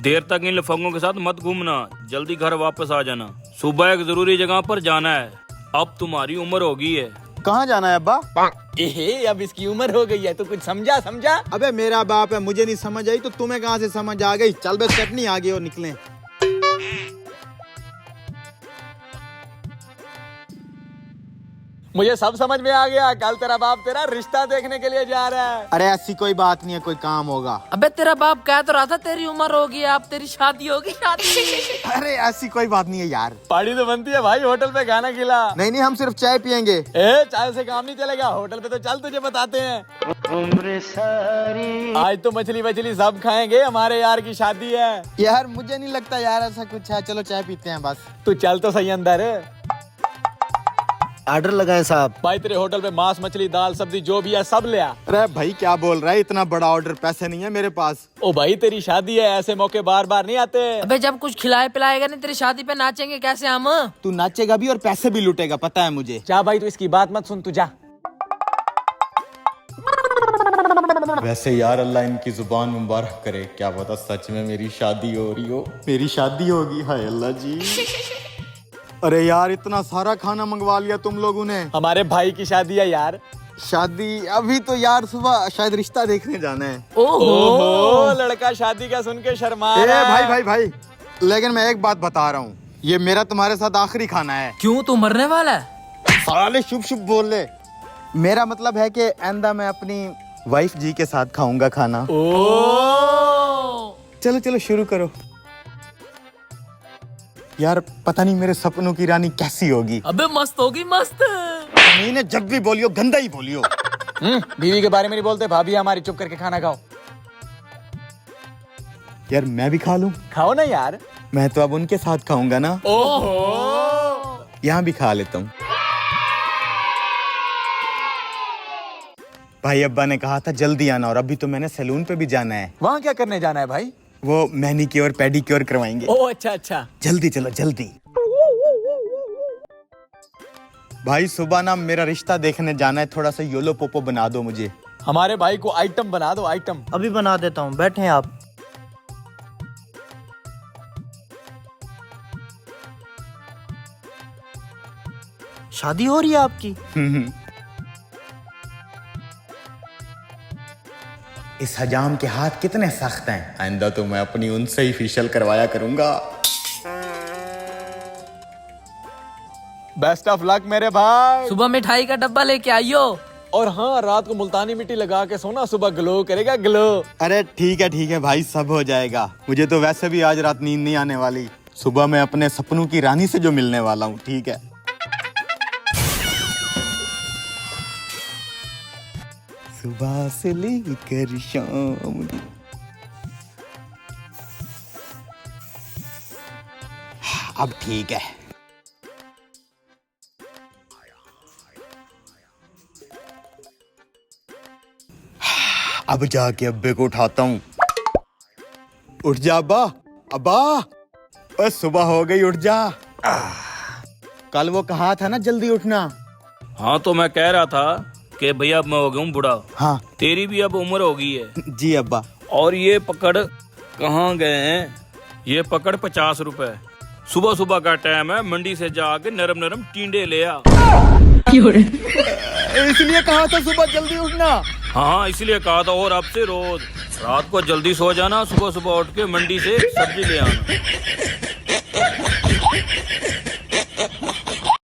देर तक इन लफंगों के साथ मत घूमना, जल्दी घर वापस आ जाना। सुबह एक जरूरी जगह पर जाना है। अब तुम्हारी उम्र होगी है। कहाँ जाना है अब्बा? एहे, अब इसकी उम्र हो गई है तो कुछ समझा। अबे मेरा बाप है, मुझे नहीं समझ आई तो तुम्हें कहाँ से समझ आ गई? चल बे चटनी आगे और निकले। मुझे सब समझ में आ गया। कल तेरा बाप तेरा रिश्ता देखने के लिए जा रहा है। अरे ऐसी कोई बात नहीं है, कोई काम होगा। अबे तेरा बाप कह तो रहा था तेरी उम्र होगी, अब तेरी शादी होगी। शादी अरे ऐसी कोई बात नहीं है यार। पार्टी तो बनती है भाई, होटल पे खाना खिला। नहीं नहीं, हम सिर्फ चाय पियेंगे। ए, चाय से काम नहीं चलेगा, होटल पे तो चल तुझे बताते हैं। आज तो मछली सब खाएंगे, हमारे यार की शादी है। यार मुझे नहीं लगता यार ऐसा कुछ है, चलो चाय पीते हैं बस। तू चल तो सही अंदर। ऑर्डर लगाए साहब। भाई तेरे होटल पे मांस मछली दाल सब्जी जो भी है सब ले आ। अरे भाई क्या बोल रहा है, इतना बड़ा ऑर्डर, पैसे नहीं है मेरे पास। ओ भाई तेरी शादी है, ऐसे मौके बार बार नहीं आते। अबे जब कुछ खिलाए पिलाएगा नहीं, तेरी शादी पे नाचेंगे कैसे हम? तू नाचेगा भी और पैसे भी लूटेगा, पता है मुझे। जा भाई, तू इसकी बात मत सुन, तू जा। वैसे यार अल्लाह इनकी जुबान मुबारक करे, क्या पता सच में मेरी शादी हो रही हो। मेरी शादी होगी, हाय अल्लाह जी। अरे यार इतना सारा खाना मंगवा लिया तुम लोगों ने। हमारे भाई की शादी है यार। शादी अभी तो यार, सुबह शायद रिश्ता देखने जाना है। ओहो, लड़का शादी का सुन के शर्मा रहा है। भाई लेकिन मैं एक बात बता रहा हूँ, ये मेरा तुम्हारे साथ आखिरी खाना है। क्यों, तू मरने वाला है? साले शुभ शुभ बोल ले। मेरा मतलब है कि आइंदा मैं अपनी वाइफ जी के साथ खाऊंगा खाना। चलो चलो शुरू करो। यार पता नहीं मेरे सपनों की रानी कैसी होगी। अबे मस्त होगी, मस्त। मैंने जब भी बोलियो गंदा ही बोलियो। बीवी के बारे में नहीं बोलते, भाभी हमारी, चुप करके खाना खाओ। यार मैं भी खा लूं? खाओ ना यार। मैं तो अब उनके साथ खाऊंगा ना। ओहो, यहाँ भी खा लेता हूँ। भाई अब्बा ने कहा था जल्दी आना, और अभी तो मैंने सैलून पे भी जाना है। वहाँ क्या करने जाना है भाई? वो मैनीक्योर पेडिक्योर करवाएंगे। ओ अच्छा। जल्दी चलो जल्दी। भाई सुबह ना मेरा रिश्ता देखने जाना है, थोड़ा सा योलो पोपो बना दो मुझे। हमारे भाई को आइटम बना दो, आइटम। अभी बना देता हूँ, बैठे आप। शादी हो रही है आपकी? इस हजाम के हाथ कितने सख्त हैं, आइंदा तो मैं अपनी उनसे ही फेशियल करवाया करूंगा। बेस्ट ऑफ लक मेरे भाई। सुबह मिठाई का डब्बा लेके आइयो। और हाँ, रात को मुल्तानी मिट्टी लगा के सोना, सुबह ग्लो करेगा, ग्लो। अरे ठीक है भाई, सब हो जाएगा। मुझे तो वैसे भी आज रात नींद नहीं आने वाली। सुबह मैं अपने सपनों की रानी से जो मिलने वाला हूँ, ठीक है। सुबह से लेकर शाम। अब ठीक है। अब जाके अब्बे को उठाता हूँ। उठ जा अब्बा, अब्बा। बस सुबह हो गई, उठ जा। कल वो कहा था ना जल्दी उठना। हाँ तो मैं कह रहा था कि भैया अब मैं हो गया हूँ बूढ़ा। हाँ तेरी भी अब उम्र हो गई है। जी अब्बा। और ये पकड़ कहाँ गए हैं? ये पकड़ 50 रुपए। सुबह सुबह का टाइम है, मंडी से जाके नरम नरम टींडे ले आ। इसलिए कहा था सुबह जल्दी उठना। हाँ इसलिए कहा था। और अब से रोज रात को जल्दी सो जाना, सुबह सुबह उठ के मंडी से सब्जी ले आना।